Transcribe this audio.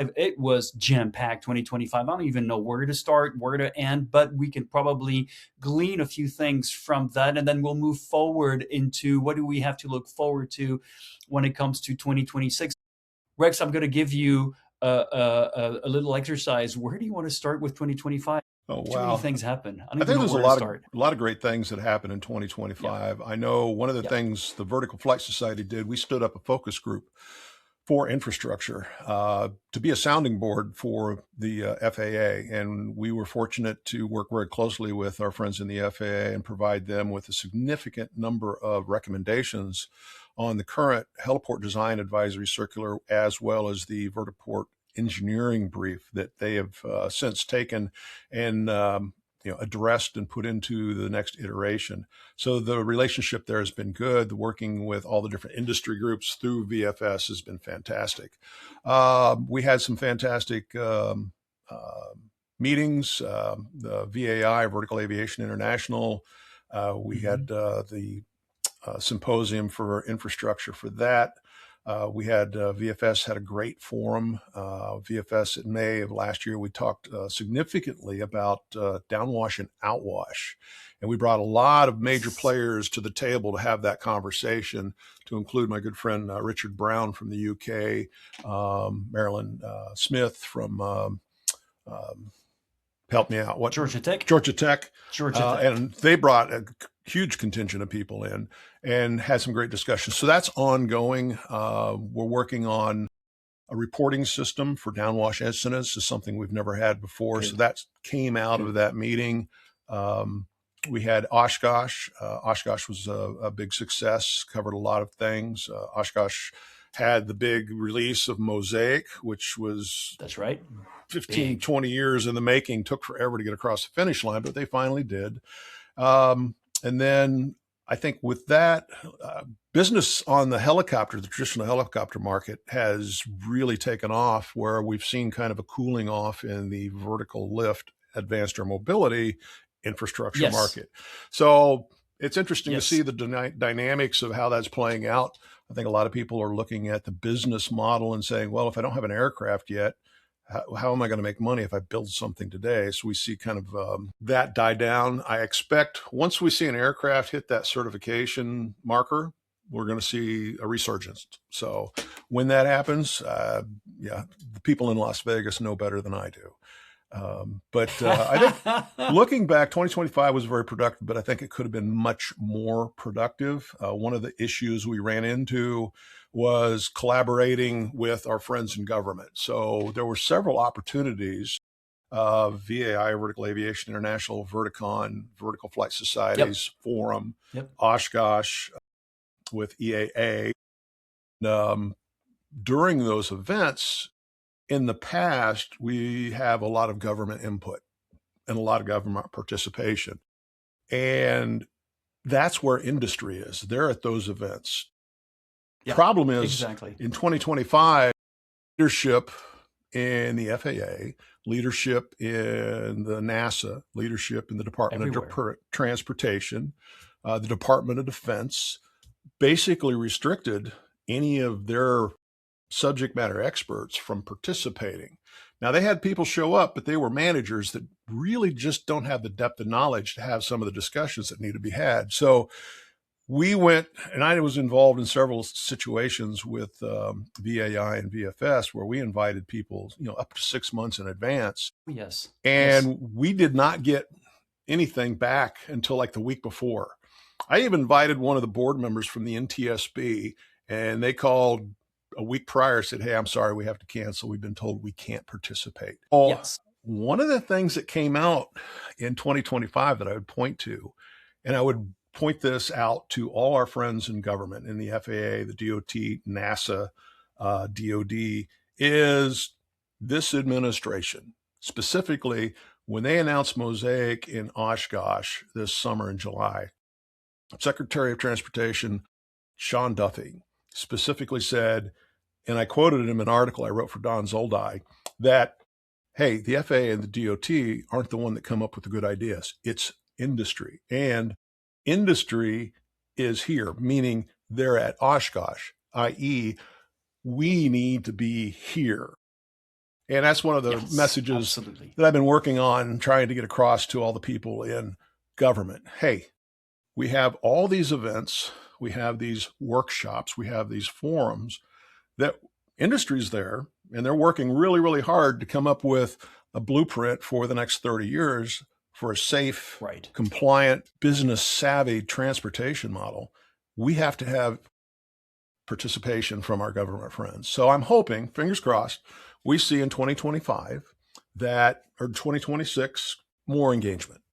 It was jam-packed 2025. I don't even know where to start, where to end, but we can probably glean a few things from that, and then we'll move forward into what do we have to look forward to when it comes to 2026. Rex, I'm going to give you a little exercise. Where do you want to start with 2025? Oh, Too many wow. things happen. I don't I even think know there's a where to lot of start. great things that happened in Yeah, 2025. I know one of the yeah. things the Vertical Flight Society did, we stood up a focus group for infrastructure to be a sounding board for the FAA. And we were fortunate to work very closely with our friends in the FAA and provide them with a significant number of recommendations on the current heliport design advisory circular, as well as the Vertiport engineering brief that they have since taken and addressed and put into the next iteration. So the relationship there has been good. The working with all the different industry groups through VFS has been fantastic. We had some fantastic meetings. The VAI, Vertical Aviation International. We had the symposium for infrastructure for that. We had VFS had a great forum. VFS in May of last year, we talked significantly about downwash and outwash. And we brought a lot of major players to the table to have that conversation, to include my good friend Richard Brown from the UK, Marilyn Smith from, help me out, what? Georgia Tech. Georgia Tech. Georgia Tech. And they brought a huge contingent of people in and had some great discussions. So that's ongoing. We're working on a reporting system for downwash incidents. Is something we've never had before. Good. So that came out of that meeting. We had Oshkosh. Oshkosh was a big success, covered a lot of things. Oshkosh had the big release of Mosaic, which was That's right. 15, Big. 20 years in the making, took forever to get across the finish line, but they finally did. And then I think with that, business on the helicopter, the traditional helicopter market has really taken off, where we've seen kind of a cooling off in the vertical lift advanced air mobility infrastructure Yes. market. So it's interesting to see Yes. the dynamics of how that's playing out. I think a lot of people are looking at the business model and saying, well, if I don't have an aircraft yet, how am I going to make money if I build something today? So we see kind of that die down. I expect once we see an aircraft hit that certification marker, we're going to see a resurgence. So when that happens, the people in Las Vegas know better than I do. But I think looking back, 2025 was very productive, but I think it could have been much more productive. One of the issues we ran into was collaborating with our friends in government. So there were several opportunities. VAI, Vertical Aviation International, Verticon, Vertical Flight Yep. Societies Forum, Yep. Oshkosh with EAA. During those events, in the past, we have a lot of government input and a lot of government participation. And that's where industry is. They're at those events. Yeah. Problem is, Exactly. in 2025, leadership in the FAA, leadership in the NASA, leadership in the Department Everywhere. of Transportation, the Department of Defense, basically restricted any of their subject matter experts from participating. Now, they had people show up, but they were managers that really just don't have the depth of knowledge to have some of the discussions that need to be had. So we went, and I was involved in several situations with VAI and VFS where we invited people, up to 6 months in advance. Yes. Yes. And we did not get anything back until like the week before. I even invited one of the board members from the NTSB, and they called a week prior, said, hey, I'm sorry, we have to cancel. We've been told we can't participate. Oh, Yes. one of the things that came out in 2025 that I would point to, and I would point this out to all our friends in government, in the FAA, the DOT, NASA, DOD, is this administration, specifically when they announced Mosaic in Oshkosh this summer in July. Secretary of Transportation Sean Duffy specifically said, and I quoted him in an article I wrote for Don Zoldi, that, hey, the FAA and the DOT aren't the one that come up with the good ideas. It's industry. And industry is here, meaning they're at Oshkosh, i.e., we need to be here. And that's one of the Yes, messages absolutely. that I've been working on trying to get across to all the people in government. Hey, we have all these events, we have these workshops, we have these forums that industry's there, and they're working really, really hard to come up with a blueprint for the next 30 years for a safe, Right. compliant, business savvy transportation model. We have to have participation from our government friends. So I'm hoping, fingers crossed, we see in 2025 that, or 2026, more engagement.